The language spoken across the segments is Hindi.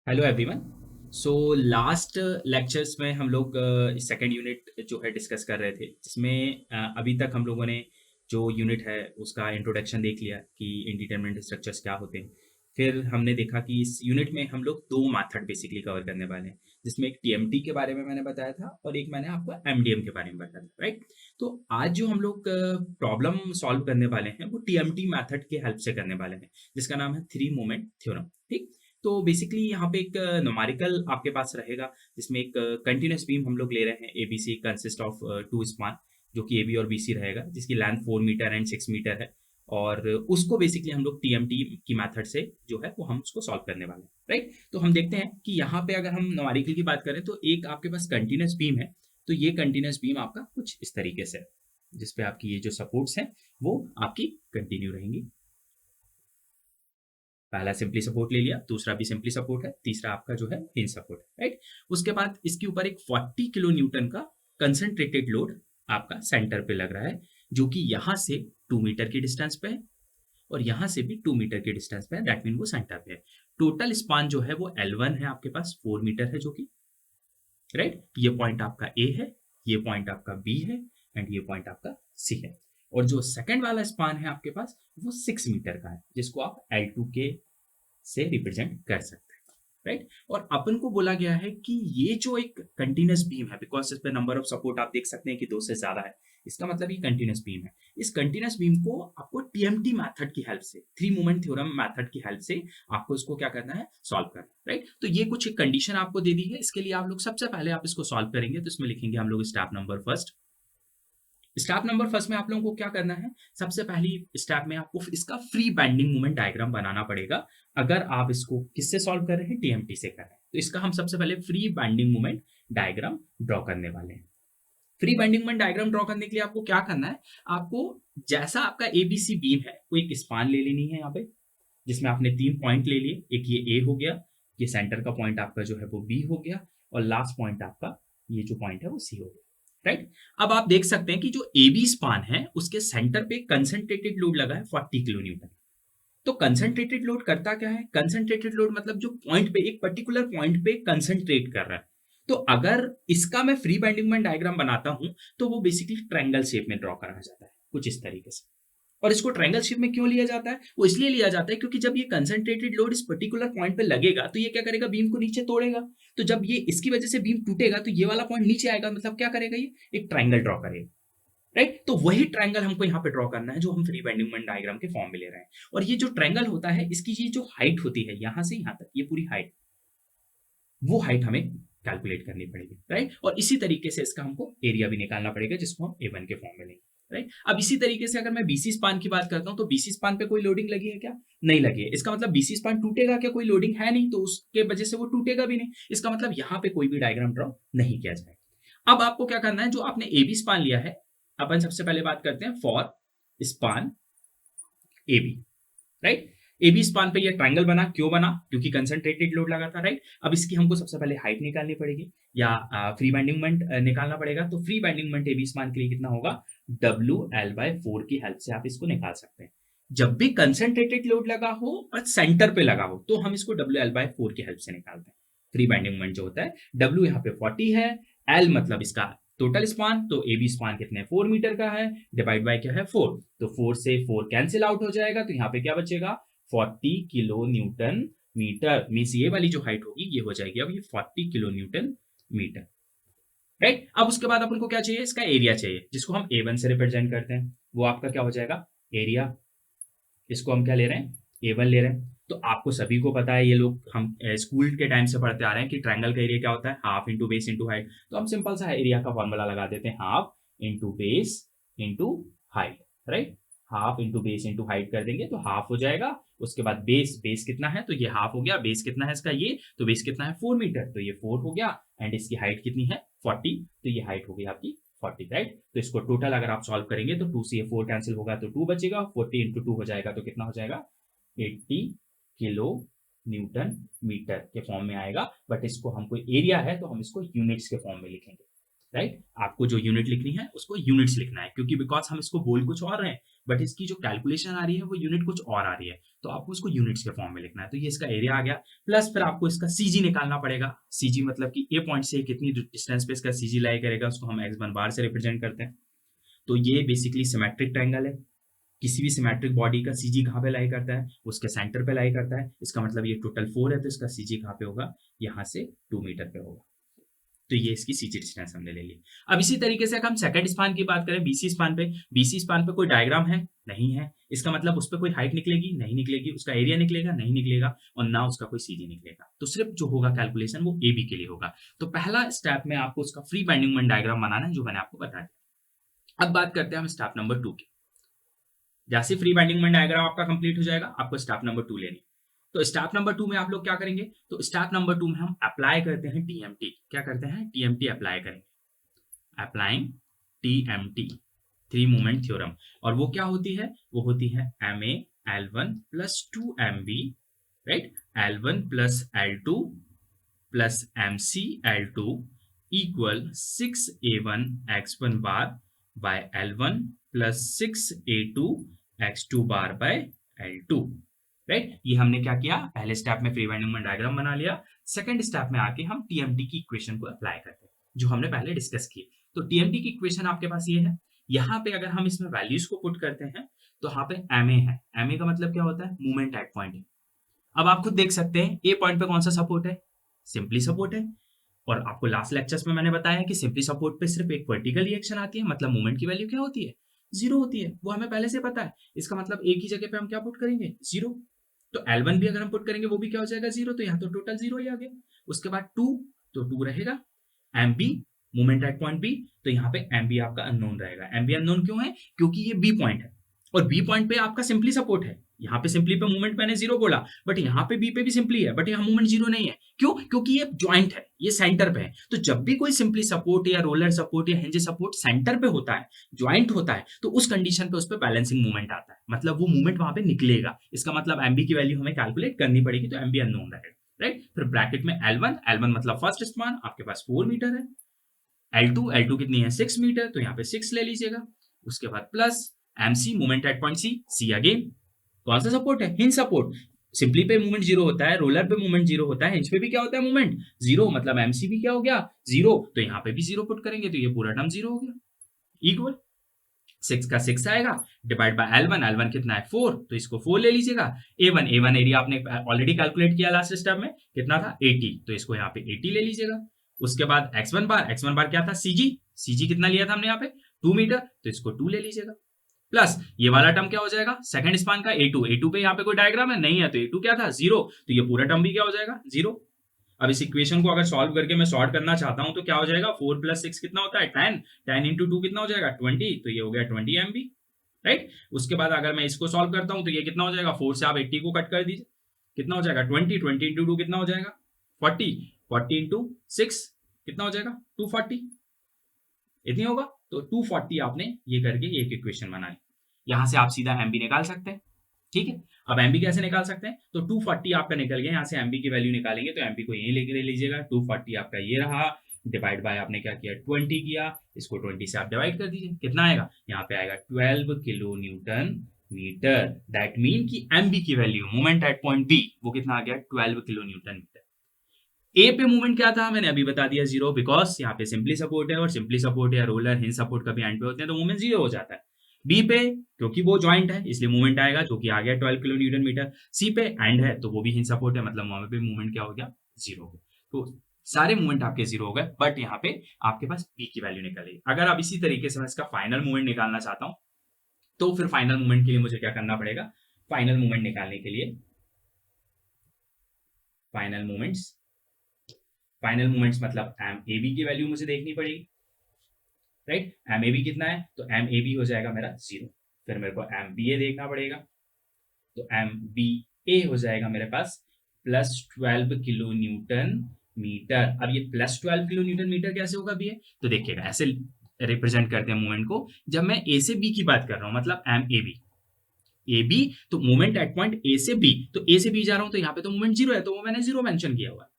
Hello everyone. So last lectures में हम लोग सेकेंड यूनिट जो है डिस्कस कर रहे थे, जिसमें अभी तक हम लोगों ने जो यूनिट है उसका इंट्रोडक्शन देख लिया कि इंडिटरमिनेट स्ट्रक्चर्स क्या होते हैं। फिर हमने देखा कि इस यूनिट में हम लोग दो मेथड बेसिकली कवर करने वाले हैं, जिसमें एक टीएमटी के बारे में मैंने बताया था और एक मैंने आपको एमडीएम के बारे में बताया था, राइट। तो आज जो हम लोग प्रॉब्लम सॉल्व करने वाले हैं वो टीएमटी मेथड के हेल्प से करने वाले हैं, जिसका नाम है थ्री मोमेंट थ्योरम। ठीक। तो बेसिकली यहाँ पे एक न्यूमेरिकल आपके पास रहेगा, जिसमें एक कंटिन्यूस बीम हम लोग ले रहे हैं। ABC consist of two span, जो कि एबी और बीसी रहेगा, जिसकी लेंथ 4 मीटर एंड 6 मीटर है। और उसको बेसिकली हम लोग टीएमटी की मेथड से जो है वो हम उसको सॉल्व करने वाले हैं, राइट। तो हम देखते हैं कि यहाँ पे अगर हम न्यूमेरिकल की बात करें तो एक आपके पास कंटिन्यूस बीम है। तो ये कंटिन्यूस बीम आपका कुछ इस तरीके से है, जिसपे आपकी ये जो सपोर्ट्स हैं वो आपकी कंटिन्यू रहेंगी। पहला सिंपली सपोर्ट ले लिया, दूसरा भी सिंपली सपोर्ट है, तीसरा आपका जो है हिंज सपोर्ट है, राइट। उसके बाद इसके ऊपर एक 40 किलो न्यूटन का कंसंट्रेटेड लोड आपका सेंटर पे लग रहा है, जो कि यहां से 2 मीटर की डिस्टेंस पे है और यहां से भी 2 मीटर की डिस्टेंस पे है। दैट मीन वो सेंटर पे है। टोटल स्पान जो है वो L1 है, आपके पास 4 मीटर है, जो कि राइट। ये पॉइंट आपका ए है, ये पॉइंट आपका बी है एंड ये पॉइंट आपका सी है। और जो सेकंड वाला स्पान है आपके पास वो 6 मीटर का है, जिसको आप L2 के से रिप्रेजेंट कर सकते हैं, राइट। और अपन को बोला गया है कि ये जो एक कंटिन्यूस बीम है, बिकॉज इस पे नंबर ऑफ सपोर्ट आप देख सकते हैं कि दो से ज्यादा है, इसका मतलब ये कंटिन्यूस बीम है। इस कंटिन्यूस बीम को आपको टीएमटी मेथड की हेल्प से, थ्री मोमेंट थ्योरम मेथड की हेल्प से आपको इसको क्या करना है, सॉल्व करना है, राइट। तो ये कुछ एक कंडीशन आपको दे दी है। इसके लिए आप लोग सबसे पहले आप इसको सॉल्व करेंगे तो इसमें लिखेंगे हम लोग step number first. Step number first में आप लोगों को क्या करना है, सबसे पहली स्टेप में आपको इसका फ्री बैंडिंग मोमेंट डायग्राम बनाना पड़ेगा। अगर आप इसको किससे सॉल्व कर रहे हैं, टीएमटी से कर रहे हैं, तो इसका हम सबसे पहले free bending moment diagram draw करने वाले हैं। Free bending moment diagram draw करने के लिए आपको क्या करना है, आपको जैसा आपका एबीसी बीम है वो एक स्पान ले लेनी है यहाँ पे, जिसमें आपने 3 पॉइंट ले लिए। एक ये ए हो गया, ये सेंटर का पॉइंट आपका जो है वो बी हो गया, और लास्ट पॉइंट आपका ये जो पॉइंट है वो सी हो गया, राइट। अब आप देख सकते हैं कि जो ए बी स्पान है उसके सेंटर पे कंसंट्रेटेड लोड लगा है 40 किलो न्यूटन। तो कंसंट्रेटेड लोड करता क्या है, कंसंट्रेटेड लोड मतलब जो पॉइंट पे, एक पर्टिकुलर पॉइंट पे कंसंट्रेट कर रहा है। तो अगर इसका मैं फ्री बाइंडिंग में डायग्राम बनाता हूं तो वो बेसिकली ट्रायंगल शेप में ड्रॉ करा जाता है, कुछ इस तरीके से। और इसको ट्रायंगल शेप में क्यों लिया जाता है, वो इसलिए लिया जाता है क्योंकि जब ये कंसंट्रेटेड लोड इस पर्टिकुलर पॉइंट पे लगेगा तो ये क्या करेगा, बीम को नीचे तोड़ेगा। तो जब ये इसकी वजह से बीम टूटेगा तो ये वाला पॉइंट नीचे आएगा, मतलब क्या करेगा, ये एक ट्रायंगल ड्रॉ करेगा, राइट। तो वही ट्रायंगल हमको यहाँ पे ड्रॉ करना है जो हम फ्री बाइंडिंग डायग्राम के फॉर्म में ले रहे हैं। और ये जो ट्रायंगल होता है इसकी ये जो हाइट होती है यहाँ से यहाँ तक, ये पूरी हाइट, वो हाइट हमें कैलकुलेट करनी पड़ेगी, राइट। और इसी तरीके से इसका हमको एरिया भी निकालना पड़ेगा, जिसको हम A1 के फॉर्म में लेंगे, राइट। अब इसी तरीके से अगर मैं बीसी स्पान की बात करता हूं तो बीसी स्पान पे कोई लोडिंग लगी है क्या, नहीं लगी है। इसका मतलब बीसी स्पान टूटेगा क्या, कोई लोडिंग है नहीं, तो उसके वजह से वो टूटेगा भी नहीं। इसका मतलब यहाँ पे कोई भी डायग्राम ड्रॉ नहीं किया जाएगा। अब आपको क्या करना है, जो आपने ए बी स्पान लिया है, अपन सबसे पहले बात करते हैं for span A B, right. AB span पे ये ट्रायंगल बना, क्यों बना, क्योंकि कंसंट्रेटेड लोड लगा था, राइट। अब इसकी हमको सबसे पहले हाइट निकालनी पड़ेगी या फ्री बाइंडिंग मोमेंट निकालना पड़ेगा। तो free binding moment AB span के लिए कितना होगा, WL/4 की हेल्प से आप इसको निकाल सकते हैं। जब भी कंसंट्रेटेड लोड लगा हो और सेंटर पे लगा हो तो हम इसको WL/4 की हेल्प से निकालते हैं। फ्री बाइंडिंग मोमेंट जो होता है, W यहाँ पे 40 है, L मतलब इसका टोटल स्पान, तो ए बी स्पान कितने, 4 मीटर का है, डिवाइड बाय क्या है, 4। तो 4 से 4 कैंसिल आउट हो जाएगा, तो यहाँ पे क्या बचेगा, 40 किलो न्यूटन मीटर। मीन्स ये वाली जो हाइट होगी ये हो जाएगी अब ये 40 किलो न्यूटन मीटर, राइट। अब उसके बाद अपन को क्या चाहिए, इसका एरिया चाहिए, जिसको हम A1 से रिप्रेजेंट करते हैं। वो आपका क्या हो जाएगा, एरिया। इसको हम क्या ले रहे हैं, A1 ले रहे हैं। तो आपको सभी को पता है, ये लोग हम स्कूल के टाइम से पढ़ते आ रहे हैं कि ट्रायंगल का एरिया क्या होता है, half into base into height. तो हम सिंपल सा एरिया का फॉर्मूला लगा देते हैं, half into base into height, right. Half into base into height कर देंगे तो हाफ हो जाएगा। उसके बाद बेस, बेस कितना है, तो ये हाफ हो गया। बेस कितना है इसका, ये तो बेस कितना है 4 मीटर, तो ये 4 हो गया। एंड इसकी हाइट कितनी है 40, तो ये हाइट हो गई आपकी 40, राइट। तो इसको टोटल अगर आप सॉल्व करेंगे तो 2 से ये 4 कैंसिल होगा तो 2 बचेगा, 40 इंटू 2 हो जाएगा तो कितना हो जाएगा, 80 किलो न्यूटन मीटर के फॉर्म में आएगा। बट इसको हमको एरिया है तो हम इसको यूनिट्स के फॉर्म में लिखेंगे, राइट। आपको जो यूनिट लिखनी है उसको यूनिट्स लिखना है, क्योंकि बिकॉज हम इसको बोल कुछ और रहे हैं बट इसकी जो कैलकुलेशन आ रही है वो यूनिट कुछ और आ रही है, तो आपको उसको यूनिट्स के फॉर्म में लिखना है। तो ये इसका एरिया आ गया, प्लस फिर आपको इसका सीजी निकालना पड़ेगा। सीजी मतलब कि ए पॉइंट से कितनी डिस्टेंस पे इसका सीजी लाई करेगा, उसको हम x1 बार से रिप्रेजेंट करते हैं। तो ये बेसिकली सिमेट्रिक ट्रायंगल है। किसी भी सिमेट्रिक बॉडी का सीजी कहाँ पे लाई करता है, उसके सेंटर पे लाई करता है। इसका मतलब ये टोटल 4 है, तो इसका सीजी कहाँ पे होगा, यहाँ से 2 मीटर पे होगा। तो ये इसकी सीजी डिस्टेंस हमने ले ली। अब इसी तरीके से अगर हम सेकंड स्पान की बात करें, बीसी स्पान पे, बीसी स्पान पे कोई डायग्राम है नहीं है, इसका मतलब उस पर कोई हाइट निकलेगी नहीं निकलेगी, उसका एरिया निकलेगा नहीं निकलेगा, और ना उसका कोई सीजी निकलेगा। तो सिर्फ जो होगा कैलकुलेशन वो ए बी के लिए होगा। तो पहला स्टेप में आपको उसका फ्री बाइंडिंग मोमेंट डायग्राम बनाना है, जो मैंने आपको बता दिया। अब बात करते हैं हम स्टेप नंबर 2 की। जैसे फ्री बाइंडिंग मोमेंट डायग्राम आपका कंप्लीट हो जाएगा, आपको स्टेप नंबर 2 लेनी। तो स्टेप नंबर 2 में आप लोग क्या करेंगे, तो स्टेप नंबर 2 में हम अप्लाई करते हैं टीएमटी। क्या करते हैं, टीएमटी अप्लाई करेंगे, applying TMT, three moment theorem. और वो क्या होती है, वो होती है MA L1 plus 2MB, right, L1 plus L2 plus MC L2 equal 6A1 X1 bar by L1 plus 6A2 X2 bar by L2, right. ये हमने क्या किया, पहले स्टेप में फ्री बाइंडिंग मोमेंट डायग्राम बना लिया। सेकंड स्टेप में आके हम टीएमटी की इक्वेशन को अप्लाई करते हैं, जो हमने पहले डिस्कस की। तो टीएमटी की इक्वेशन आपके पास ये है। यहाँ पे अगर हम इसमें वैल्यूज को पुट करते हैं तो यहाँ पे MA है, MA का मतलब क्या होता है, मूवमेंट एट पॉइंट। अब आप खुद देख सकते हैं ए पॉइंट पे कौन सा सपोर्ट है, सिंपली सपोर्ट है। और आपको लास्ट लेक्चर्स में मैंने बताया कि सिंपली सपोर्ट पे सिर्फ एक वर्टिकल रिएक्शन आती है, मतलब मूवमेंट की वैल्यू क्या होती है, 0 होती है। वो हमें पहले से पता है। इसका मतलब एक ही जगह पे हम क्या पुट करेंगे, 0। तो L1 भी अगर हम पुट करेंगे वो भी क्या हो जाएगा, 0। तो यहाँ तो टोटल 0 ही आ गया। उसके बाद 2, तो 2 रहेगा। MB movement at point B, तो यहाँ पे MB आपका अननोन रहेगा। MB अननोन क्यों है, क्योंकि ये B पॉइंट है और B पॉइंट पे आपका सिंपली सपोर्ट है। यहाँ पे सिंपली पे मूवमेंट मैंने 0 बोला, बट यहाँ पे B पे भी सिंपली है, बट यहाँ मूवमेंट 0 नहीं है। क्यों, क्योंकि ये ज्वाइंट है, ये सेंटर पे है। तो जब भी कोई सिंपली सपोर्ट या रोलर सपोर्ट या हिंज सपोर्ट सेंटर पे होता है, ज्वाइंट होता है, तो उस कंडीशन पे उस पर बैलेंसिंग मूवमेंट आता है, मतलब वो मूवमेंट वहां पे निकलेगा। इसका मतलब MB की वैल्यू हमें कैलकुलेट करनी पड़ेगी, तो MB अननोन रहेगा, राइट। फिर ब्रैकेट में L1 मतलब फर्स्ट स्पान आपके पास 4 मीटर है, L2 कितनी है, 6 मीटर, तो यहाँ पे 6 ले लीजिएगा। उसके बाद plus MC movement at point C again कौन सा सपोर्ट है, हिंज सपोर्ट। सिंपली पे मूवमेंट 0 होता है, रोलर पे मूवमेंट 0 होता है, हिंज पे भी क्या होता है मूवमेंट 0, मतलब MC भी क्या हो गया 0। तो यहाँ पे भी 0 पुट करेंगे तो ये पूरा टर्म 0 हो गया। इक्वल 6 का 6 आएगा, डिवाइड बाय L1 कितना है 4, तो इसको 4 ले लीजिएगा। A1 एरिया आपने ऑलरेडी कैलकुलेट किया लास्ट स्टेप में, कितना था 80, तो इसको यहाँ पे 80 ले लीजिएगा। उसके बाद x1 बार क्या था, CG कितना लिया था हमने यहाँ पे 2 मीटर, तो इसको 2 ले लीजिएगा। प्लस ये वाला टर्म क्या हो जाएगा, सेकंड स्पान का A2 पे यहाँ पे कोई डायग्राम है नहीं है, तो A2 क्या था 0, तो ये पूरा टर्म भी क्या हो जाएगा 0। अब इस इक्वेशन को अगर सॉल्व करके मैं सॉर्ट करना चाहता हूं तो क्या हो जाएगा, 4 + 6 कितना होता है 10, 10 × 2 कितना हो जाएगा 20, तो ये हो गया 20 MB, राइट। उसके बाद अगर मैं इसको सॉल्व करता हूं तो ये कितना हो जाएगा, 4 से आप 80 को कट कर दीजिए, कितना हो जाएगा 20 × 2 कितना हो जाएगा 40 × 6 कितना हो जाएगा 240, इतनी होगा। तो 240 आपने ये करके एक इक्वेशन बना ली। यहां से आप सीधा MB निकाल सकते हैं, ठीक है। अब MB कैसे निकाल सकते हैं, तो 240 आपका निकल गया, यहाँ से MB की वैल्यू निकालेंगे तो MB को यहीं लेके ले लीजिएगा। 240 आपका ये रहा, डिवाइड बाय आपने क्या किया 20 किया, इसको 20 से आप डिवाइड कर दीजिए, कितना आएगा, यहाँ पे आएगा 12 kilo newton metre. That mean कि MB की value moment at point B वो कितना आ गया 12 किलो न्यूटन मीटर। ए पे मूवमेंट क्या था मैंने अभी बता दिया 0, बिकॉज यहाँ पे सिंपली सपोर्ट है और सिंपली सपोर्ट या रोलर हिंज सपोर्ट कभी एंड पे होते हैं तो मूवमेंट 0 हो जाता है। बी पे क्योंकि वो ज्वाइंट है इसलिए मूवमेंट आएगा जो कि आ गया 12 किलो न्यूटन मीटर। सी पे एंड है तो वो भी हिंज सपोर्ट है, मतलब वहां पे मूवमेंट क्या हो गया 0 हो गया। तो सारे मूवमेंट आपके 0 हो गए, बट यहाँ पे आपके पास बी की वैल्यू निकलेगी। अगर आप इसी तरीके से मैं इसका फाइनल मूवमेंट निकालना चाहता हूँ तो फिर फाइनल मूवमेंट के लिए मुझे क्या करना पड़ेगा, फाइनल मूवमेंट निकालने के लिए फाइनल मूवमेंट्स मतलब MAB की वैल्यू मुझे देखनी पड़ेगी, राइट। MAB कितना है, तो MAB हो जाएगा मेरा 0। फिर मेरे को MBA देखना पड़ेगा, तो MBA हो जाएगा मेरे पास +12 किलो न्यूटन मीटर। अब ये +12 किलो न्यूटन मीटर कैसे होगा BA, तो देखिएगा ऐसे रिप्रेजेंट करते हैं मूवमेंट को। जब मैं A से B की बात कर रहा हूं मतलब MAB AB, तो मूवमेंट एट पॉइंट A से B, तो A से B जा रहा हूं तो यहाँ पे तो मूवमेंट 0 है, तो वो मैंने 0 मेंशन किया हुआ है।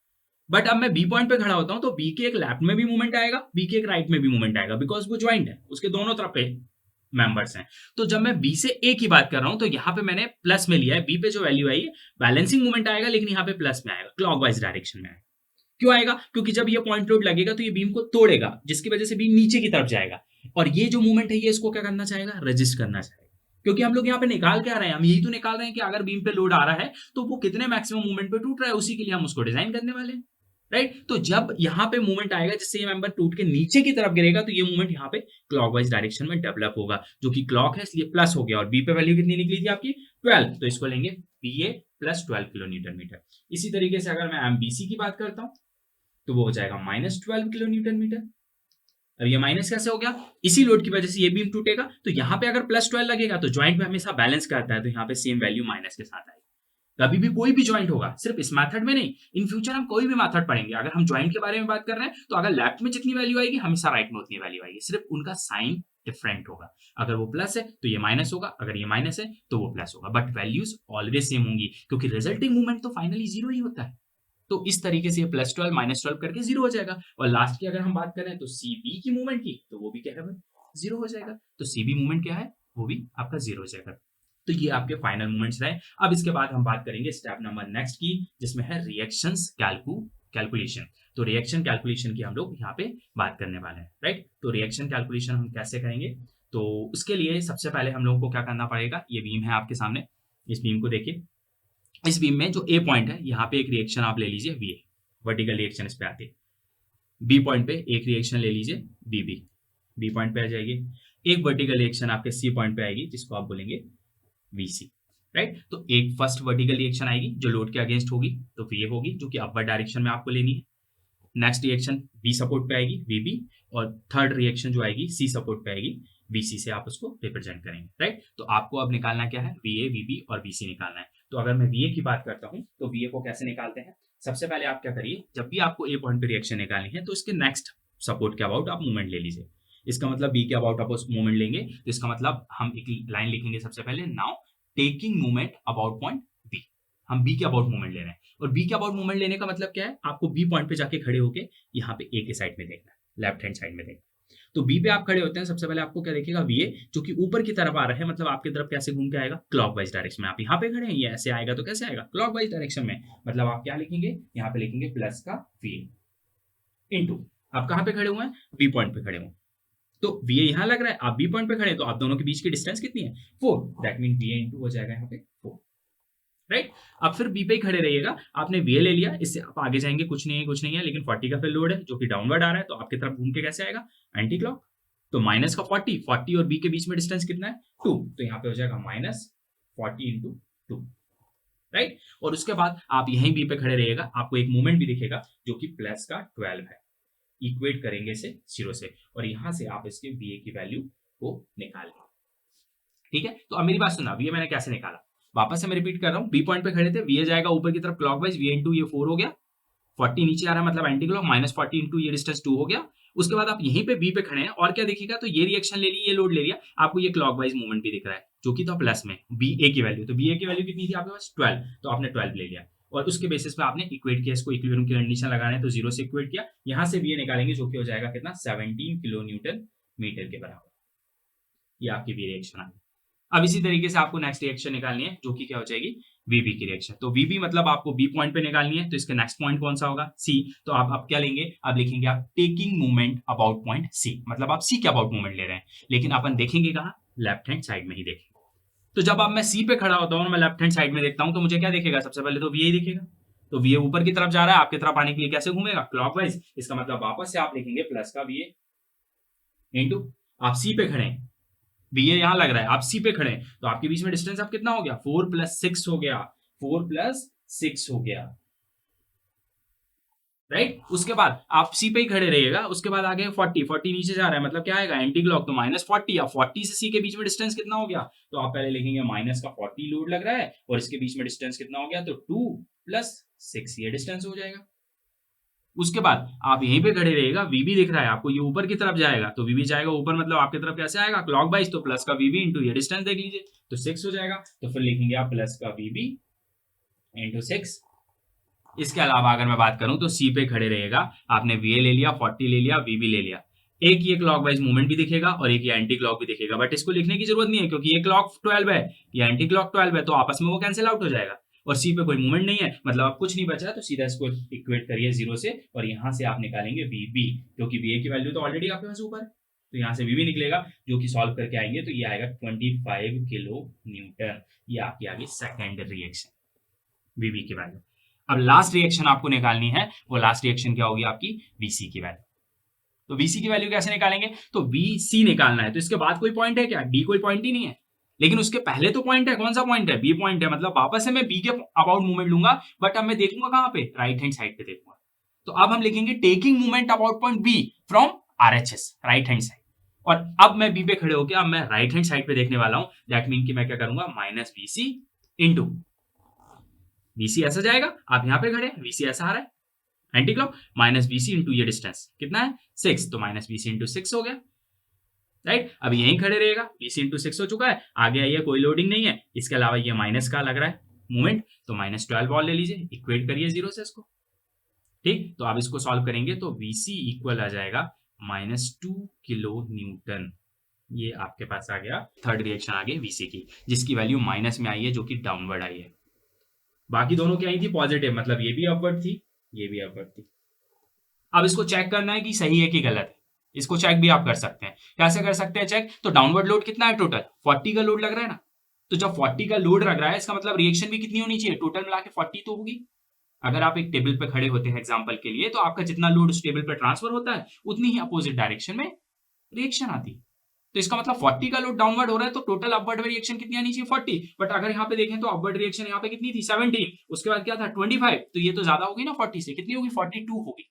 बट अब मैं बी पॉइंट पे खड़ा होता हूं तो बी के एक लेफ्ट में भी मूवमेंट आएगा, बी के एक राइट में भी मूवमेंट आएगा, बिकॉज वो ज्वाइंट है, उसके दोनों तरफ पे मेंबर्स हैं। तो जब मैं बी से ए की बात कर रहा हूं तो यहाँ पे मैंने प्लस में लिया है, बी पे जो वैल्यू आई है बैलेंसिंग मूवमेंट आएगा, लेकिन यहाँ पे प्लस में आएगा, क्लॉकवाइज डायरेक्शन में आएगा। क्यों आएगा? क्योंकि जब ये पॉइंट लोड लगेगा तो ये बीम को तोड़ेगा, जिसकी वजह से बीम नीचे की तरफ जाएगा, और ये जो मूवमेंट है ये इसको क्या करना चाहेगा? रेजिस्ट करना चाहेगा। क्योंकि हम लोग यहाँ पे निकाल क्या रहे हैं? हम यही तो निकाल रहे हैं कि अगर बीम पे लोड आ रहा है तो वो कितने मैक्सिमम मूवमेंट पे टूट रहा है, उसी के लिए हम उसको डिजाइन करने वाले हैं, राइट? तो जब यहाँ पे मूवमेंट आएगा जिससे ये मेंबर टूट के नीचे की तरफ गिरेगा तो ये मूवमेंट यहाँ पे क्लॉकवाइज डायरेक्शन में डेवलप होगा, जो कि क्लॉक है इसलिए प्लस हो गया, और बी पे वैल्यू कितनी निकली थी आपकी? 12, तो इसको लेंगे बी ए प्लस 12 किलो न्यूटन मीटर। इसी तरीके से अगर मैं एमबीसी की बात करता हूँ तो वो हो जाएगा -12 किलो न्यूटन मीटर। अब ये माइनस कैसे हो गया? इसी लोड की वजह से ये बीम टूटेगा, तो यहाँ पे अगर +12 लगेगा तो ज्वाइंट में हमेशा बैलेंस करता है, तो यहाँ पे सेम वैल्यू माइनस के साथ आएगी। कभी भी कोई भी ज्वाइंट होगा, सिर्फ इस मेथड में नहीं, इन फ्यूचर हम कोई भी मेथड पढ़ेंगे, अगर हम ज्वाइंट के बारे में बात कर रहे हैं तो अगर लेफ्ट में जितनी वैल्यू आएगी हमेशा राइट में उतनी वैल्यू आएगी, सिर्फ उनका साइन डिफरेंट होगा। अगर वो प्लस है तो ये माइनस होगा, अगर ये माइनस है तो वो प्लस होगा, बट वैल्यूज ऑलवेज सेम होंगी, क्योंकि रिजल्टिंग मूवमेंट तो फाइनली जीरो ही होता है। तो इस तरीके से ये +12 -12 करके जीरो हो जाएगा, और लास्ट की अगर हम बात करें तो सी बी की मूवमेंट की, तो वो भी क्या है? जीरो हो जाएगा। तो सी बी मूवमेंट क्या है? वो भी आपका जीरो हो जाएगा। तो ये आपके फाइनल मूवमेंट्स रहे। अब इसके बाद हम बात करेंगे स्टेप नंबर नेक्स्ट की, जिसमें है रिएक्शंस कैलकुलेशन। तो रिएक्शन कैलकुलेशन की हम लोग यहाँ पे बात करने वाले हैं, राइट? तो रिएक्शन कैलकुलेशन हम कैसे करेंगे? तो उसके लिए सबसे पहले हम लोग को क्या करना पड़ेगा? ये बीम है आपके सामने, इस बीम को देखिए, इस बीम में जो ए पॉइंट है यहाँ पे एक रिएक्शन आप ले लीजिए वी ए, वर्टिकल रिएक्शन इस पे आती है। बी पॉइंट पे एक रिएक्शन ले लीजिए बी बी, बी पॉइंट पे आ जाएगी। एक वर्टिकल रिएक्शन आपके सी पॉइंट पे आएगी, जिसको आप बोलेंगे वी सी, राइट? तो एक फर्स्ट वर्टिकल रिएक्शन आएगी जो लोड के अगेंस्ट होगी, तो वी ए होगी, जो कि अपवर्ड डायरेक्शन में आपको लेनी है। नेक्स्ट रिएक्शन बी सपोर्ट पे आएगी वी बी, और थर्ड रिएक्शन जो आएगी सी सपोर्ट पे आएगी वीसी से आप उसको रिप्रेजेंट करेंगे, राइट? तो आपको अब निकालना क्या है? वी ए वी बी और वीसी निकालना है। तो अगर मैं वी ए की बात करता हूं तो वी ए को कैसे निकालते हैं? सबसे पहले आप क्या करिए, जब भी आपको ए पॉइंट पे रिएक्शन निकालनी है तो इसके नेक्स्ट सपोर्ट के अबाउट आप मूवमेंट ले लीजिए। इसका मतलब बी के अबाउट आप मूवमेंट लेंगे, तो इसका मतलब हम एक लाइन लिखेंगे सबसे पहले, now taking movement about point B. हम बी के अबाउट मूवमेंट ले रहे हैं, और बी के अबाउट मूवमेंट लेने का मतलब क्या है? आपको बी पॉइंट पे जाके खड़े होके यहाँ पे ए के साइड में देखना है, लेफ्ट हैंड साइड में देखना है। तो बी पे आप खड़े होते हैं, सबसे पहले आपको क्या देखेगा? वी ए, जो कि ऊपर की तरफ आ रहा है, मतलब आपकी तरफ कैसे घूम के आएगा? क्लॉकवाइज डायरेक्शन में। आप यहाँ पे खड़े हैं, ये ऐसे आएगा तो कैसे आएगा? क्लॉकवाइज डायरेक्शन में। मतलब आप क्या लिखेंगे? यहाँ पे लिखेंगे प्लस का वी ए इनटू, आप कहाँ पे खड़े हुए हैं? बी पॉइंट पे खड़े हुए। तो वी ए यहाँ लग रहा है, आप बी पॉइंट पे खड़े हैं, तो आप दोनों के बीच की डिस्टेंस कितनी है? 4। That mean V A into हो जाएगा यहाँ पे 4, राइट? अब फिर बी पे ही खड़े रहिएगा। आपने वी ए ले लिया, इससे आप आगे जाएंगे, कुछ नहीं है, लेकिन 40 का फिर लोड है जो कि डाउनवर्ड आ रहा है, तो आपकी तरफ घूम के कैसे आएगा? Anti clock. तो माइनस का 40 और बी के बीच में डिस्टेंस कितना है? 2, तो यहाँ पे हो जाएगा -40 इंटू 2, राइट? और उसके बाद आप यहीं बी पे खड़े रहिएगा, आपको एक मूवमेंट भी दिखेगा जो कि प्लस का 12 है। इक्वेट करेंगे इसे 0 से, और यहां से आप इसके वी ए की वैल्यू को निकाल लें, ठीक है? तो अब मेरी बात सुना, वी ए मैंने कैसे निकाला? वापस से मैं रिपीट कर रहा हूँ, बी पॉइंट पे खड़े थे, वी ए जाएगा ऊपर की तरफ क्लॉकवाइज, वी इंटू ये 4 हो गया, 40 नीचे आ रहा है मतलब एंटी क्लॉक, -40 इंटू ये डिस्टेंस 2 हो गया। उसके बाद आप यहीं पे बी पे खड़े हैं, और क्या दिखेगा? तो ये रिएक्शन ले ली, ये लोड ले लिया, आपको ये क्लॉकवाइज मूवमेंट भी दिख रहा है, जो कि था प्लस में बी ए की वैल्यू। तो बी ए की वैल्यू कितनी थी आपके पास? 12, तो आपने 12 ले लिया, और उसके बेसिस पे आपने इक्वेट किया, इसको इक्विलिब्रियम की कंडीशन लगाना है तो 0 से इक्वेट किया, यहां से बी ए निकालेंगे जो कि हो जाएगा कितना? 17 किलो न्यूटन मीटर के बराबर। ये आपकी बी रिएक्शन आ गई। अब इसी तरीके से आपको नेक्स्ट रिएक्शन निकालनी है, जो कि क्या हो जाएगी? वीबी की रिएक्शन। तो वीबी मतलब आपको बी पॉइंट पे निकालनी है, तो इसका नेक्स्ट पॉइंट कौन सा होगा? सी। तो आप क्या लेंगे? आप लिखेंगे आप taking movement about point C, मतलब आप सी के अबाउट मूवमेंट ले रहे हैं, लेकिन अपन देखेंगे कहाँ? लेफ्ट हैंड साइड में ही देखेंगे। तो जब अब मैं सी पे खड़ा होता हूँ और मैं लेफ्ट हैंड साइड में देखता हूँ, तो मुझे क्या दिखेगा? सबसे पहले तो वी दिखेगा। तो वी ऊपर की तरफ जा रहा है, आपकी तरफ आने के लिए कैसे घूमेगा? क्लॉकवाइज। इसका मतलब वापस से आप लिखेंगे प्लस का वी इंटू, आप सी पे खड़े हैं, बी ए यहां लग रहा है, आप सी पे खड़े हैं, तो आपके बीच में डिस्टेंस अब कितना हो गया? 4 + 6 हो गया, 4 + 6 हो गया, राइट? उसके बाद आप सी पे ही खड़े रहिएगा, उसके बाद आगे 40 नीचे जा रहा है, मतलब क्या आएगा? एंटी क्लॉक, तो -40, या 40 से सी के बीच में डिस्टेंस कितना हो गया? तो आप पहले लिखेंगे माइनस का 40 लोड लग रहा है, और इसके बीच में डिस्टेंस कितना हो गया? तो 2 + 6 ये डिस्टेंस हो जाएगा। उसके बाद आप यहीं पे खड़े रहिएगा, वीबी दिख रहा है आपको, ये ऊपर की तरफ जाएगा, तो वीबी जाएगा ऊपर, मतलब आपकी तरफ कैसे आएगा? क्लॉकवाइज, तो प्लस का वीबी इंटू ये डिस्टेंस देख लीजिए, तो 6 हो जाएगा। तो फिर लिखेंगे आप प्लस का वीबी इंटू 6, इसके अलावा अगर मैं बात करूं तो सी पे खड़े रहेगा, आपने वीए ले लिया, 40 ले लिया, वीबी ले लिया, एक ये क्लॉक वाइज मूवमेंट भी दिखेगा और एक ये एंटी क्लॉक भी दिखेगा, बट इसको लिखने की जरूरत नहीं है क्योंकि ये क्लॉक 12 है, ये एंटी क्लॉक 12 है, तो आपस में वो कैंसिल आउट हो जाएगा और सी पे कोई मूवमेंट नहीं है, मतलब आप कुछ नहीं बचा, तो सीधा इसको इक्वेट करिए 0 से और यहां से आप निकालेंगे वीबी, क्योंकि वीए की वैल्यू तो ऑलरेडी आपके पास ऊपर है, तो यहाँ से वीबी निकलेगा, जो कि सॉल्व करके आएंगे तो ये आएगा 25 किलो न्यूटन। ये आपकी आ गई सेकेंड रिएक्शन, वीबी की वैल्यू। अब लास्ट रिएक्शन आपको निकालनी है, वो लास्ट रिएक्शन क्या होगी आपकी, वीसी की वैल्यू। तो वीसी की वैल्यू कैसे निकालेंगे, तो वीसी निकालना है, तो इसके बाद कोई पॉइंट है क्या, डी कोई पॉइंट ही नहीं है, लेकिन उसके पहले तो पॉइंट है, कौन सा पॉइंट है, बी पॉइंट है, मतलब वापस से मैं बी के अबाउट मूवमेंट लूंगा, बट अब मैं देखूंगा कहां पे, राइट हैंड साइड पे देखूंगा, तो अब हम लिखेंगे taking movement about point B from RHS, right hand side, और अब मैं बी पे खड़े होकर अब मैं राइट हैंड साइड पे देखने वाला हूं, दैट मीन कि मैं क्या करूंगा, माइनस वीसी इंटू वीसी ऐसा जाएगा, आप यहां पे खड़े हैं, वीसी ऐसा आ रहा है anti clock, minus VC into ये डिस्टेंस कितना है 6, तो माइनस वीसी इंटू 6 हो गया, राइट। अब यहीं खड़े रहेगा, वीसी इंटू 6 हो चुका है, आगे आइए कोई लोडिंग नहीं है, इसके अलावा ये माइनस का लग रहा है मूवमेंट, तो माइनस 12 वॉल ले लीजिए, इक्वेट करिए 0 से इसको, ठीक। तो आप इसको सॉल्व करेंगे तो वीसी इक्वल आ जाएगा -2 किलो न्यूटन, ये आपके पास आ गया, थर्ड रिएक्शन आ गई वीसी की, जिसकी वैल्यू माइनस में आई है, जो कि डाउनवर्ड आई है, बाकी दोनों की आई थी पॉजिटिव, मतलब ये भी अपवर्ड थी, ये भी अपवर्ड थी। अब इसको चेक करना है कि सही है कि गलत है, इसको चेक भी आप कर सकते हैं, कैसे कर सकते हैं चेक, तो डाउनवर्ड लोड कितना है टोटल, 40 का लोड लग रहा है ना, तो जब 40 का लोड लग रहा है इसका मतलब रिएक्शन भी कितनी होनी चाहिए, टोटल मिला के 40 तो होगी। अगर आप एक टेबल पे खड़े होते हैं एग्जांपल के लिए, तो आपका जितना लोड उस टेबल पे ट्रांसफर होता है उतनी ही अपोजिट डायरेक्शन में रिएक्शन आती है, तो इसका मतलब 40 का लोड डाउनवर्ड हो रहा है, तो टोटल अपवर्ड रिएक्शन कितनी आनी चाहिए 40, बट अगर यहाँ पे देखें तो अपवर्ड रिएक्शन यहाँ पे कितनी थी 17, उसके बाद क्या था 25, तो ये तो ज्यादा होगी ना 40 से, कितनी होगी 42 होगी,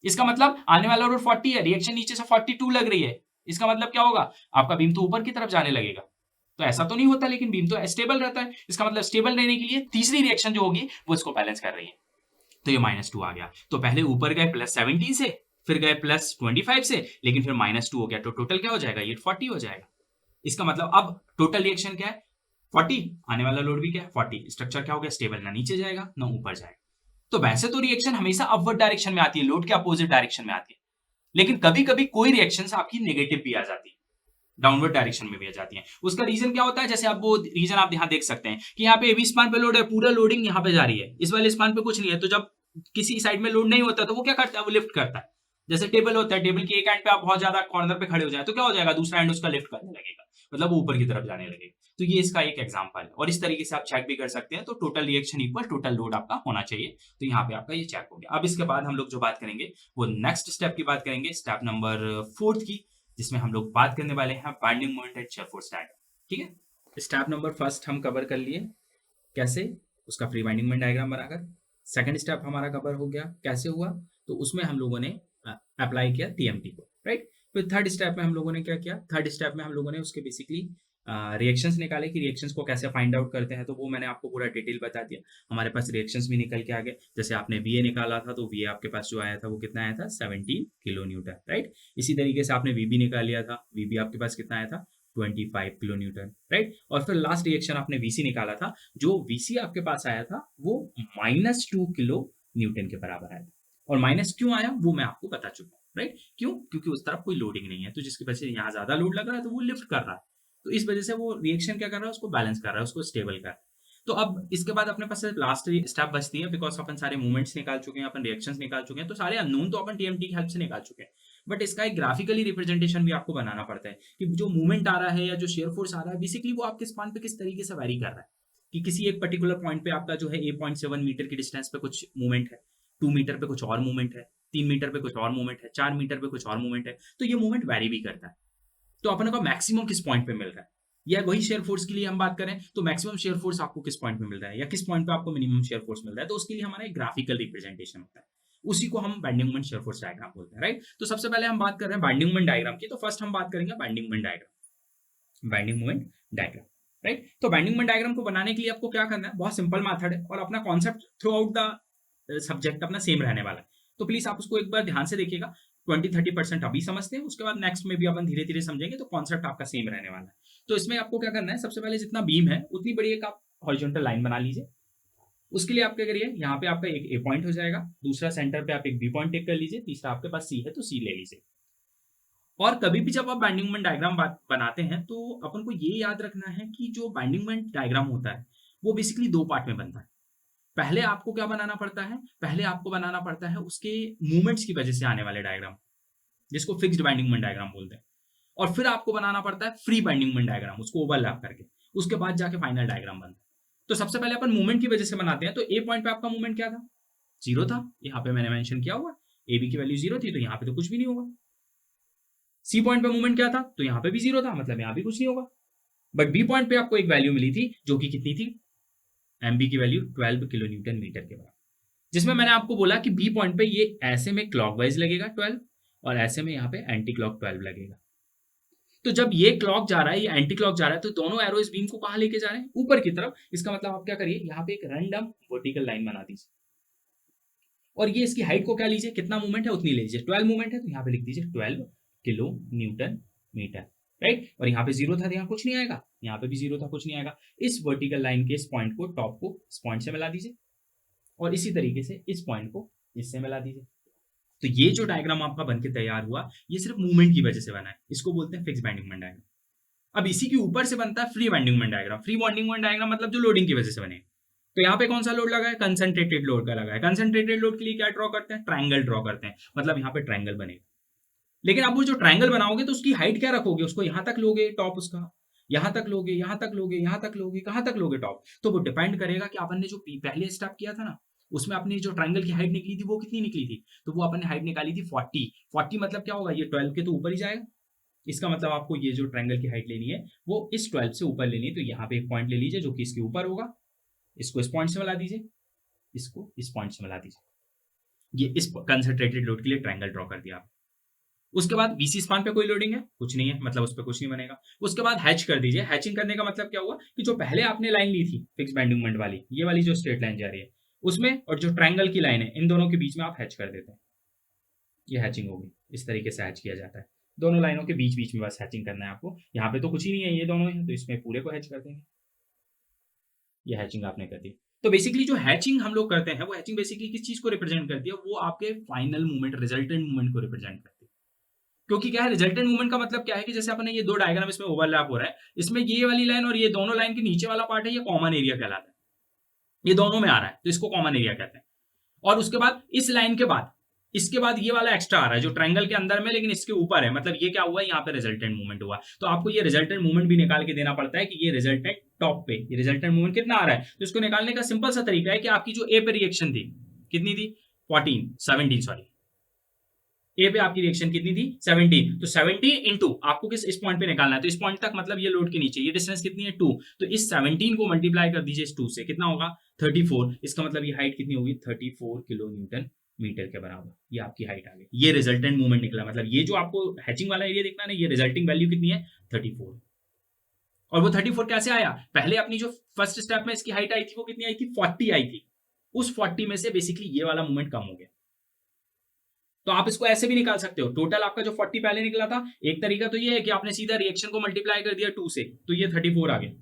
इसका मतलब आने वाला लोड 40 है, रिएक्शन नीचे से 42 लग रही है, इसका मतलब क्या होगा, आपका बीम तो ऊपर की तरफ जाने लगेगा, तो ऐसा तो नहीं होता, लेकिन बीम तो स्टेबल रहता है, इसका मतलब स्टेबल रहने के लिए तीसरी रिएक्शन जो होगी वो इसको बैलेंस कर रही है, तो ये -2 आ गया, तो पहले ऊपर गए +17 से, फिर गए +25 से, लेकिन फिर -2 हो गया, तो टोटल क्या हो जाएगा, ये 40 हो जाएगा, इसका मतलब अब टोटल रिएक्शन क्या है 40, आने वाला लोड भी क्या है 40, स्ट्रक्चर क्या हो गया स्टेबल, ना नीचे जाएगा ना ऊपर जाएगा। तो वैसे तो रिएक्शन हमेशा अपवर्ड डायरेक्शन में आती है, लोड के अपोजिट डायरेक्शन में आती है, लेकिन कभी कभी कोई रिएक्शन आपकी नेगेटिव भी आ जाती है, डाउनवर्ड डायरेक्शन में भी आ जाती है, उसका रीजन क्या होता है, जैसे आप वो रीजन आप यहाँ देख सकते हैं कि यहाँ पे एबी स्पान पे लोड है, पूरा लोडिंग यहाँ पे जा रही है, इस वाले स्पान पे कुछ नहीं है, तो जब किसी साइड में लोड नहीं होता तो वो क्या करता है, वो लिफ्ट करता है, जैसे टेबल होता है, टेबल के एक एंड पे आप बहुत ज्यादा कॉर्नर पे खड़े हो जाए तो क्या हो जाएगा, दूसरा एंड उसका लिफ्ट करने लगेगा, मतलब वो ऊपर की तरफ जाने लगेगा, तो ये इसका एक एग्जांपल है, और इस तरीके से आप चेक भी कर सकते हैं, तो total reaction equal total load आपका होना चाहिए, तो यहाँ पे आपका ये चेक हो गया। अब इसके बाद हम लोग जो बात करेंगे वो नेक्स्ट स्टेप की बात करेंगे, स्टेप नंबर 4 की, जिसमें हम लोग बात करने वाले हैं binding moment and shear force diagram, ठीक है। स्टेप नंबर फर्स्ट हम कवर कर लिए, कैसे, उसका फ्री बाइंडिंग मोमेंट डायग्राम बनाकर, सेकंड स्टेप हमारा कवर हो गया, कैसे हुआ, तो उसमें हम लोगों ने अप्लाई किया टीएमटी को, राइट। फिर थर्ड स्टेप में हम लोगों ने क्या किया, थर्ड स्टेप में हम लोगों ने उसके बेसिकली रिएक्शंस निकाले कि रिएक्शंस को कैसे फाइंड आउट करते हैं, तो वो मैंने आपको पूरा डिटेल बता दिया, हमारे पास रिएक्शंस भी निकल के आ गए, जैसे आपने वीए निकाला था तो वीए आपके पास जो आया था वो कितना आया था 17 किलो न्यूटन, राइट। इसी तरीके से आपने वीबी निकाल लिया था, वीबी आपके पास कितना आया था 25 किलो न्यूटन, राइट। और फिर लास्ट रिएक्शन आपने वीसी निकाला था, जो वीसी आपके पास आया था वो -2 किलो न्यूटन के बराबर आया था, और माइनस क्यों आया वो मैं आपको बता चुका हूँ, राइट। क्यों, क्योंकि उस तरफ कोई लोडिंग नहीं है, तो जिसकी वजह से यहाँ ज्यादा लोड लग रहा है तो वो लिफ्ट कर रहा है, तो इस वजह से वो रिएक्शन क्या कर रहा है, उसको बैलेंस कर रहा है, उसको स्टेबल कर रहा है। तो अब इसके बाद अपने पास लास्ट स्टेप बचती है, बिकॉज अपन सारे मूवमेंट्स निकाल चुके हैं, अपन रिएक्शंस निकाल चुके हैं, तो सारे अननोन तो अपन टीएमटी की हेल्प से निकाल चुके हैं, बट इसका एक ग्राफिकली रिप्रेजेंटेशन भी आपको बनाना पड़ता है कि जो मूवमेंट आ रहा है या जो शेयर फोर्स आ रहा है बेसिकली वो आपके स्पान पे किस तरीके से वैरी कर रहा है, कि किसी एक पर्टिकुलर पॉइंट पे आपका जो है 8.7 मीटर की डिस्टेंस पे कुछ मूवमेंट है, 2 मीटर पे कुछ और मूवमेंट है, 3 मीटर पे कुछ और मूवमेंट है, 4 मीटर पे कुछ और मूवमेंट है, तो ये मूवमेंट वैरी भी करता है, तो अपन को मैक्सिमम किस पॉइंट पे मिल रहा है, या वही शेयर फोर्स के लिए हम बात करें तो मैक्सिमम शेयर फोर्स आपको किस पॉइंट पे मिल रहा है, या किस पॉइंट पे आपको मिनिमम शेयर फोर्स मिल रहा है, तो उसके लिए हमारा एक ग्राफिकल रिप्रेजेंटेशन होता है, उसी को हम binding moment shear force diagram बोलते हैं, राइट। तो सबसे पहले हम बात कर रहे हैं बाइंडिंग मोमेंट डायग्राम की, तो फर्स्ट हम बात करेंगे binding moment diagram, binding moment diagram, right. तो बाइंडिंग मोमेंट डायग्राम को बनाने के लिए आपको क्या करना है, बहुत सिंपल मेथड है, और अपना concept through out the subject अपना सेम रहने वाला है, तो प्लीज आप उसको एक बार ध्यान से देखिएगा, 20-30% अभी समझते हैं, उसके बाद नेक्स्ट में भी अपन धीरे धीरे समझेंगे, तो कॉन्सेप्ट आपका सेम रहने वाला है। तो इसमें आपको क्या करना है, सबसे पहले जितना बीम है उतनी बड़ी एक आप हॉरिजॉन्टल लाइन बना लीजिए, उसके लिए आप क्या करिए, यहाँ पे आपका एक ए पॉइंट हो जाएगा, दूसरा सेंटर पे आप एक बी पॉइंट टेक कर लीजिए, तीसरा आपके पास सी है तो सी ले लीजिए। और कभी भी जब आप बाइंडिंग मोमेंट डायग्राम बनाते हैं तो अपन को ये याद रखना है कि जो बाइंडिंग मोमेंट डायग्राम होता है वो बेसिकली दो पार्ट में बनता है। पहले आपको क्या बनाना पड़ता है, पहले आपको बनाना पड़ता है उसके मूवमेंट्स की वजह से आने वाले डायग्राम, जिसको फिक्स्ड बाइंडिंग मोमेंट डायग्राम बोलते हैं। और फिर आपको बनाना पड़ता है फ्री बाइंडिंग मोमेंट डायग्राम, उसको ओवरलैप करके, उसके बाद जाके फाइनल डायग्राम बनता है। तो सबसे पहले अपन मूवमेंट की वजह से बनाते हैं। तो ए पॉइंट पे आपका मूवमेंट क्या था, जीरो था, यहाँ पे मैंने मेंशन किया हुआ, ए बी की वैल्यू जीरो थी तो यहाँ पे तो कुछ भी नहीं होगा। सी पॉइंट पे मूवमेंट क्या था, तो यहाँ पे भी जीरो था, मतलब यहाँ भी कुछ नहीं होगा। बट बी पॉइंट पे आपको एक वैल्यू मिली थी जो कि कितनी थी, एमबी की वैल्यू 12 किलो न्यूटन मीटर के बराबर, जिसमें मैंने आपको बोला कि बी पॉइंट पे ये ऐसे में क्लॉकवाइज लगेगा 12 और ऐसे में यहाँ पे एंटी क्लॉक 12 लगेगा। तो जब ये क्लॉक जा रहा है, ये एंटी क्लॉक जा रहा है, तो दोनों एरो इस बीम को कहाँ लेके जा रहे हैं, ऊपर की तरफ। इसका मतलब आप क्या करिए, यहाँ पे एक रैंडम वर्टिकल लाइन बना दीजिए और ये इसकी हाइट को क्या लीजिए, कितना मूवमेंट है उतनी ले लीजिए, 12 मूवमेंट है तो यहाँ पे लिख दीजिए 12 किलो न्यूटन मीटर, राइट। और यहाँ पे जीरो था तो यहाँ कुछ नहीं आएगा, यहाँ पे भी जीरो था, कुछ नहीं आएगा। इस वर्टिकल लाइन के इस पॉइंट को, टॉप को इस पॉइंट से मिला दीजिए और इसी तरीके से इस पॉइंट को इससे मिला दीजिए। तो ये जो डायग्राम आपका बनके तैयार हुआ, ये सिर्फ मूवमेंट की वजह से बना है, इसको बोलते हैं फिक्स बाइंडिंग मोमेंट डायग्राम। अब इसी के ऊपर से बनता है free binding moment diagram. Free binding moment diagram मतलब जो लोडिंग की वजह से बने। तो यहाँ पे कौन सा लोड लगा है, कंसंट्रेटेड लोड का लगा है। कंसंट्रेटेड लोड के लिए क्या ड्रॉ करते हैं, ट्रायंगल ड्रॉ करते हैं, मतलब यहाँ पे ट्रायंगल बनेगा। लेकिन आप वो जो ट्रायंगल बनाओगे तो उसकी हाइट क्या रखोगे, उसको यहां तक लोगे टॉप, उसका यहां तक लोगे, यहां तक लोगे, यहां तक लोगे, कहां तक लोगे टॉप। तो वो डिपेंड करेगा कि अपन ने जो पहले स्टेप किया था ना, उसमें अपनी जो ट्रायंगल की हाइट निकली थी वो कितनी निकली थी। तो वो अपन ने हाइट निकाली थी 40 मतलब क्या होगा, ये 12 के तो ऊपर ही जाएगा। इसका मतलब आपको ये जो ट्रायंगल की हाइट लेनी है वो इस 12 से ऊपर लेनी है। तो यहाँ पे एक पॉइंट ले लीजिए जो कि इसके ऊपर होगा, इसको इस पॉइंट से मिला दीजिए, इसको इस पॉइंट से मिला दीजिए। ये इस कंसंट्रेटेड लोड के लिए ट्रायंगल ड्रॉ कर दिया आप। उसके बाद बीसी स्पान पे कोई लोडिंग है, कुछ नहीं है, मतलब उस पर कुछ नहीं बनेगा। उसके बाद हैच कर दीजिए। हैचिंग करने का मतलब क्या हुआ कि जो पहले आपने लाइन ली थी फिक्स बाइंडिंग मोमेंट वाली, ये वाली जो स्ट्रेट लाइन जा रही है उसमें, और जो ट्रायंगल की लाइन है, इन दोनों के बीच में आप हैच कर देते हैं। ये हैचिंग होगी, इस तरीके से हैच किया जाता है। दोनों लाइनों के बीच बीच में बस हैचिंग करना है आपको। यहाँ पे तो कुछ ही नहीं है, ये दोनों है तो इसमें पूरे को हैच कर देंगे। ये हैचिंग आपने कर दी। तो बेसिकली जो हैचिंग हम लोग करते हैं वो हैचिंग बेसिकली किस चीज को रिप्रेजेंट करती है, वो आपके फाइनल मूवमेंट, रिजल्टेंट मूवमेंट को रिप्रेजेंट करती है। क्योंकि क्या है, रिजल्टेंट मूवमेंट का मतलब क्या है कि जैसे अपने ये दो डायग्राम इसमें ओवरलैप हो रहा है, इसमें ये वाली लाइन और ये दोनों लाइन के नीचे वाला पार्ट है, ये कॉमन एरिया कहलाता है। ये दोनों में आ रहा है तो इसको कॉमन एरिया कहते हैं। और उसके बाद इस लाइन के बाद, इसके बाद ये वाला एक्स्ट्रा आ रहा है जो ट्रायंगल के अंदर में लेकिन इसके ऊपर है, मतलब ये क्या हुआ, यहाँ पे रिजल्टेंट मूवमेंट हुआ। तो आपको ये रिजल्टेंट मूवमेंट भी निकाल के देना पड़ता है कि ये रिजल्टेंट टॉप पे, ये रिजल्टेंट मूवमेंट कितना आ रहा है। तो इसको निकालने का सिंपल सा तरीका है कि आपकी जो ए पे रिएक्शन थी कितनी थी, 17 ए पे आपकी रिएक्शन कितनी थी, 17। तो 17 इंटू आपको किस इस पॉइंट पे निकालना है, तो इस पॉइंट तक मतलब ये लोड के नीचे, ये डिस्टेंस कितनी है 2। तो इस 17 को मल्टीप्लाई कर दीजिए इस 2 से, कितना होगा 34। इसका मतलब ये हाइट कितनी होगी, 34 किलो न्यूटन मीटर के बराबर। ये आपकी हाइट आ गई, ये रिजल्टेंट मूवमेंट निकला। मतलब ये जो आपको हैचिंग वाला एरिया देखना है, ये रिजल्टिंग वैल्यू कितनी है 34। और वो 34 कैसे आया, पहले अपनी जो फर्स्ट स्टेप में इसकी हाइट आई थी वो कितनी आई थी, 40 आई थी। उस 40 में से बेसिकली ये वाला मूवमेंट कम हो गया। तो आप इसको ऐसे भी निकाल सकते हो, टोटल आपका जो 40 पहले निकला था, एक तरीका तो ये है कि आपने सीधा रिएक्शन को मल्टीप्लाई कर दिया 2 से, तो ये 34 आ गया।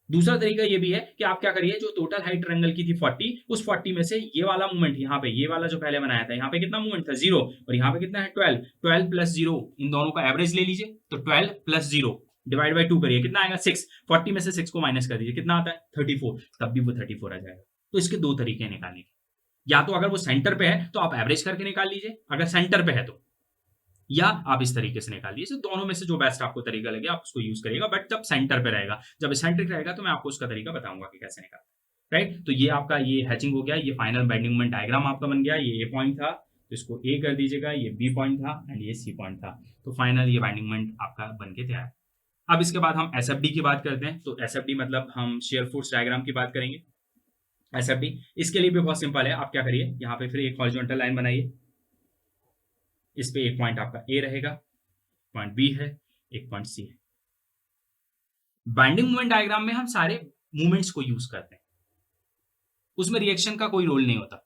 दूसरा तरीका ये भी है कि आप क्या करिए, जो टोटल हाइट ट्रायंगल की थी 40, उस 40 में से ये वाला मूवमेंट, यहाँ पे ये वाला जो पहले बनाया था, यहाँ पे कितना मूवमेंट था 0, और यहाँ पे कितना है 12, 12 प्लस 0, इन दोनों का एवरेज ले लीजिए। तो 12 प्लस 0 डिवाइड बाई 2 करिए, कितना आएगा 6। 40 में से 6 को माइनस कर दीजिए, कितना आता है 34, तब भी वो 34 आ जाएगा। तो इसके दो तरीके निकालने के, या तो अगर वो सेंटर पे है तो आप एवरेज करके निकाल लीजिए, अगर सेंटर पे है तो, या आप इस तरीके से निकाल लीजिए। दोनों में से जो बेस्ट आपको तरीका लगे आप उसको यूज करिएगा, बट जब सेंटर पे रहेगा, जब सेंट्रिक रहेगा तो मैं आपको उसका तरीका बताऊंगा कि कैसे निकालना, राइट। तो ये आपका ये हैचिंग हो गया, ये फाइनल बाइंडिंग मोमेंट डायग्राम आपका बन गया। ये ए पॉइंट था तो इसको ए कर दीजिएगा, ये बी पॉइंट था एंड ये सी पॉइंट था। तो फाइनल ये बाइंडिंग मोमेंट आपका बन के तैयार। अब इसके बाद हम एसएफडी की बात करते हैं। तो एसएफडी मतलब हम शेयर फोर्स डायग्राम की बात करेंगे। एसएफडी इसके लिए भी बहुत सिंपल है, आप क्या करिए, यहाँ पे फिर एक हॉरिजॉन्टल लाइन बनाइए, इस पे एक पॉइंट आपका ए रहेगा, पॉइंट बी है, एक पॉइंट सी है। बाइंडिंग मूवमेंट डायग्राम में हम सारे मूवमेंट्स को यूज करते हैं, उसमें रिएक्शन का कोई रोल नहीं होता।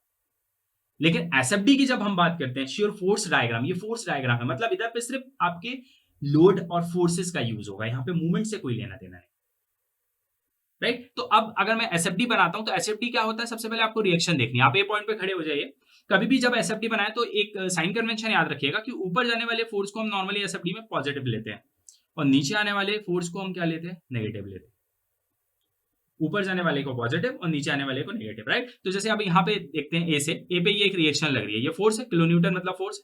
लेकिन एसएफडी की जब हम बात करते हैं, शेयर फोर्स डायग्राम, ये फोर्स डायग्राम है, मतलब इधर पे सिर्फ आपके लोड और फोर्सेस का यूज होगा, यहाँ पे मूवमेंट से कोई लेना देना नहीं, राइट। तो अब अगर मैं एसएफडी बनाता हूं तो एसएफडी क्या होता है, सबसे पहले आपको रिएक्शन देखनी है। आप ए पॉइंट पे खड़े हो जाइए। कभी भी जब एसएफडी बनाए तो एक साइन कन्वेंशन याद रखिएगा कि ऊपर जाने वाले फोर्स को हम नॉर्मली एसएफडी में पॉजिटिव लेते हैं और नीचे आने वाले फोर्स को हम क्या लेते हैं, नेगेटिव लेते हैं। ऊपर जाने वाले को पॉजिटिव और नीचे आने वाले को नेगेटिव, राइट। तो जैसे अब यहाँ पे देखते हैं ए से, ए पे ये एक रिएक्शन लग रही है, ये फोर्स है, किलो न्यूटन मतलब फोर्स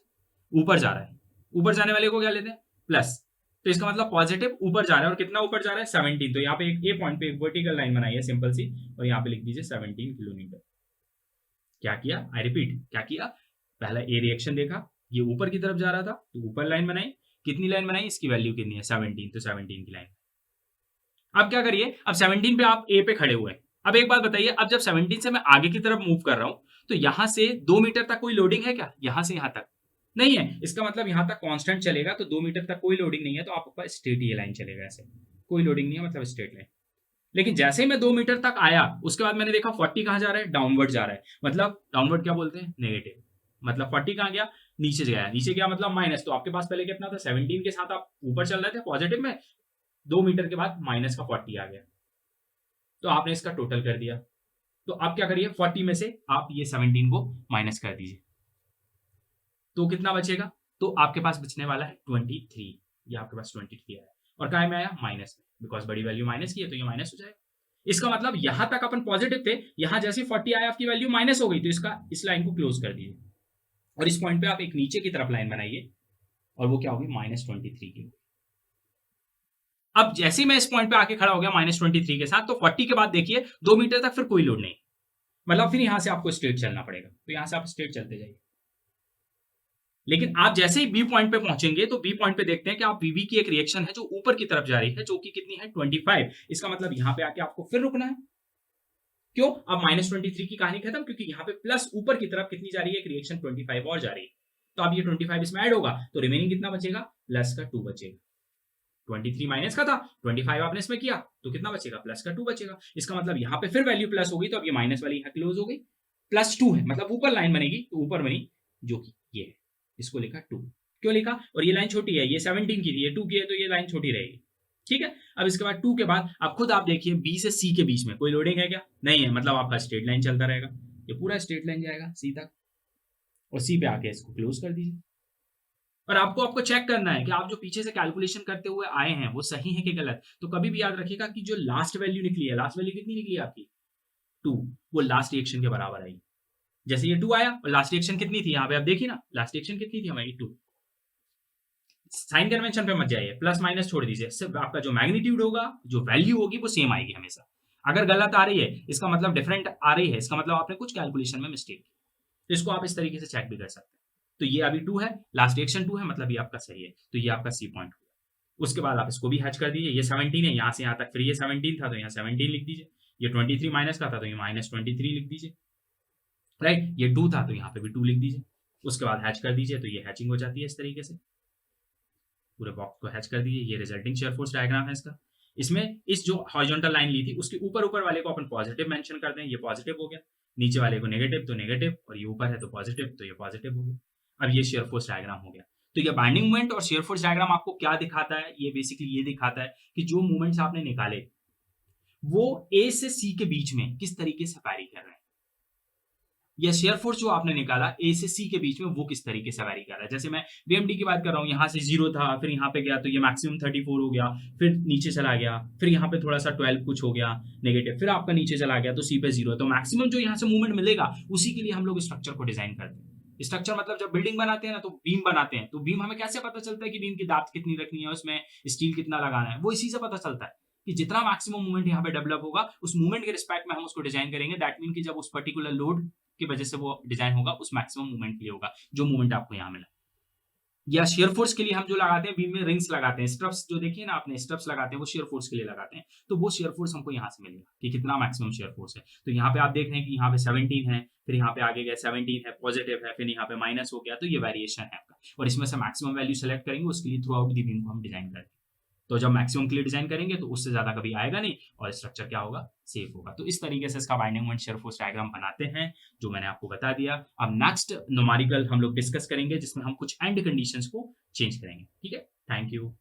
ऊपर जा रहा है। ऊपर जाने वाले को क्या लेते हैं, प्लस। तो इसका मतलब पॉजिटिव ऊपर जा रहा है और कितना ऊपर जा रहा है, 17। तो यहाँ पे एक ए पॉइंट पे एक वर्टिकल लाइन बनाई है सिंपल सी और यहाँ पे लिख दीजिए 17 किलो न्यूटन। क्या किया, आई रिपीट, क्या किया, पहला ए रिएक्शन देखा, ये ऊपर की तरफ जा रहा था तो ऊपर लाइन बनाई। कितनी लाइन बनाई, इसकी वैल्यू कितनी है, 17, तो 17 की लाइन। अब क्या करिए, अब 17 पे आप ए पे खड़े हुए हैं। अब एक बात बताइए, अब जब 17 से मैं आगे की तरफ मूव कर रहा हूं तो यहां से 2 मीटर तक कोई लोडिंग है क्या, यहां से यहां तक नहीं है। इसका मतलब यहां तक कांस्टेंट चलेगा, तो 2 मीटर तक कोई लोडिंग नहीं है, तो आपके पास स्ट्रेट ये लाइन चलेगा, ऐसे कोई लोडिंग नहीं है, मतलब स्ट्रेट लाइन। लेकिन जैसे ही मैं 2 मीटर तक आया उसके बाद मैंने देखा 40 कहां जा रहा है, डाउनवर्ड जा रहा है। मतलब डाउनवर्ड क्या बोलते हैं, नेगेटिव। मतलब 40 कहां गया, नीचे गया, नीचे गया मतलब माइनस। तो आपके पास पहले कितना था, 17 के साथ आप ऊपर चल रहे थे पॉजिटिव में, 2 मीटर के बाद माइनस का 40 आ गया, तो आपने इसका टोटल कर दिया। तो आप क्या करिए, 40 में से आप ये 17 को माइनस कर दीजिए, तो कितना बचेगा, तो आपके पास बचने वाला है 23। ये आपके पास 23 आया और काय में आया, माइनस में, बिकॉज बड़ी वैल्यू माइनस की है तो ये माइनस हो जाएगा। इसका मतलब यहां तक अपन पॉजिटिव थे, यहां जैसे 40 आया आपकी वैल्यू माइनस हो गई, तो इसका इस लाइन को क्लोज कर दीजिए और इस पॉइंट पे आप एक नीचे की तरफ लाइन बनाइए और वो क्या होगी, -23 की। अब जैसे मैं इस पॉइंट पे आके खड़ा हो गया -23 के साथ, तो 40 के बाद देखिए 2 मीटर तक फिर कोई लोड नहीं, मतलब फिर यहां से आपको स्ट्रेट चलना पड़ेगा, तो यहां से आप स्ट्रेट चलते जाइए। लेकिन आप जैसे ही बी पॉइंट पे पहुंचेंगे तो बी पॉइंट पे देखते हैं कि आप वीवी की एक रिएक्शन है जो ऊपर की तरफ जा रही है, जो कि कितनी है, 25। इसका मतलब यहां पे आके आपको फिर रुकना है। क्यों, अब -23 की कहानी खत्म, क्योंकि यहाँ पे प्लस ऊपर की तरफ कितनी जा रही है, एक रिएक्शन 25 और जा रही है। तो अब ये 25 इसमें ऐड होगा तो रिमेनिंग कितना बचेगा, प्लस का 2 बचेगा। 23 माइनस का था, 25 आपने इसमें किया तो कितना बचेगा, प्लस का 2 बचेगा। इसका मतलब यहाँ पे फिर वैल्यू प्लस होगी, तो अब ये माइनस वाली यहाँ क्लोज हो गई, +2 है, मतलब ऊपर लाइन बनेगी, तो ऊपर बनी जो कि ये है, इसको लिखा 2। क्यों लिखा, और ये लाइन छोटी है, ये 17 की थी, ये 2 की है, तो ये लाइन छोटी रहेगी, ठीक है। अब इसके बाद 2 के बाद अब खुद आप देखिए बी से सी के बीच में कोई लोडिंग है क्या, नहीं है, मतलब आपका स्ट्रेट लाइन चलता रहेगा, ये पूरा स्ट्रेट लाइन जाएगा सी तक और सी पे आके इसको क्लोज कर दीजिए। और आपको चेक करना है कि आप जो पीछे से कैलकुलेशन करते हुए आए हैं वो सही है कि गलत। तो कभी भी याद रखिएगा कि जो लास्ट वैल्यू निकली है, लास्ट वैल्यू कितनी निकली है आपकी, 2, वो लास्ट रिएक्शन के बराबर आई। जैसे ये 2 आया और लास्ट रिएक्शन कितनी थी, यहाँ पे आप देखिए ना, लास्ट रिएक्शन कितनी थी हमारी, 2। साइन कन्वेंशन पे मत जाइए, प्लस माइनस छोड़ दीजिए, सिर्फ आपका जो मैग्नीट्यूड होगा, जो वैल्यू होगी वो सेम आएगी हमेशा। अगर गलत आ रही है इसका मतलब डिफरेंट आ रही है, इसका मतलब आपने कुछ कैलकुलेशन में मिस्टेक की। तो इसको आप इस तरीके से चेक भी कर सकते हैं। तो ये अभी 2 है, लास्ट रिएक्शन 2 है, मतलब ये आपका सही है, तो ये आपका सी पॉइंट हुआ। उसके बाद आप इसको भी हैच कर दीजिए, ये 17 है, यहाँ से यहाँ तक, फिर ये 17 था तो यहाँ 17 लिख दीजिए, ये 23 माइनस का था तो ये -23 लिख दीजिए, राइट। ये 2 था तो यहाँ पे भी 2 लिख दीजिए। उसके बाद हैच कर दीजिए, तो ये हैचिंग हो जाती है इस तरीके से, पूरे बॉक्स को हैच कर दीजिए। ये रिजल्टिंग शेयर फोर्स डायग्राम है इसका। इसमें इस जो हॉरिजॉन्टल लाइन ली थी उसके ऊपर वाले को अपन पॉजिटिव मेंशन कर दें, ये पॉजिटिव हो गया, नीचे वाले को नेगेटिव तो नेगेटिव, और ये ऊपर है तो पॉजिटिव, तो ये पॉजिटिव हो गया। अब ये शेयर फोर्स डायग्राम हो गया। तो ये बाइंडिंग मोमेंट और शेयर फोर्स डायग्राम आपको क्या दिखाता है, ये बेसिकली ये दिखाता है कि जो मूवमेंट्स आपने निकाले वो ए से सी के बीच में किस तरीके से वैरी कर रहे हैं, या शेयर फोर्स जो आपने निकाला ए से सी के बीच में वो किस तरीके से वैरी कर रहा है। जैसे मैं बीएमडी की बात कर रहा हूँ, यहाँ से 0 था, फिर यहाँ पे गया तो ये मैक्सिमम 34 हो गया, फिर नीचे चला गया, फिर यहाँ पे थोड़ा सा 12 कुछ हो गया नेगेटिव, फिर आपका नीचे चला गया तो सी पे 0 है। तो मैक्सिमम जो यहाँ से मूवमेंट मिलेगा उसी के लिए हम लोग स्ट्रक्चर को डिजाइन करते हैं। स्ट्रक्चर मतलब जब बिल्डिंग बनाते हैं ना तो बीम बनाते हैं, तो बीम हमें कैसे पता चलता है कि बीम की दात कितनी रखनी है, उसमें स्टील कितना लगाना है, वो इसी से पता चलता है कि जितना मैक्सिमम मूवमेंट यहाँ पे डेवलप होगा उस मूवमेंट के रिस्पेक्ट में हम उसको डिजाइन करेंगे। दैट मीन कि जब उस पर्टिकुलर लोड की वजह से वो डिजाइन होगा उस मैक्सिमम मूवमेंट के लिए होगा, जो मूवमेंट आपको यहाँ मिला। या शेयर फोर्स के लिए हम जो लगाते हैं बीम में रिंग्स लगाते हैं, स्ट्रप्स जो देखिए ना आपने, स्ट्रप्स लगाते हैं वो शेयर फोर्स के लिए लगाते हैं। तो वो शेयर फोर्स हमको यहाँ से मिलेगा कि कितना मैक्सिमम शेयर फोर्स है। तो यहाँ पे आप देख रहे हैं कि यहाँ पे 17 है, फिर यहाँ पे आगे गया 17 है, पॉजिटिव है, फिर यहाँ पे माइनस हो गया, तो ये वेरिएशन है आपका। और इसमें से मैक्सिमम वैल्यू सेलेक्ट करेंगे, उसके लिए थ्रू आउट दी बीम को हम डिजाइन करेंगे। तो जब मैक्सिमम के लिए डिजाइन करेंगे तो उससे ज्यादा कभी आएगा नहीं और स्ट्रक्चर क्या होगा, सेफ होगा। तो इस तरीके से इसका binding moment shear force diagram बनाते हैं, जो मैंने आपको बता दिया। अब नेक्स्ट न्यूमेरिकल हम लोग डिस्कस करेंगे जिसमें हम कुछ एंड कंडीशंस को चेंज करेंगे, ठीक है। Thank you.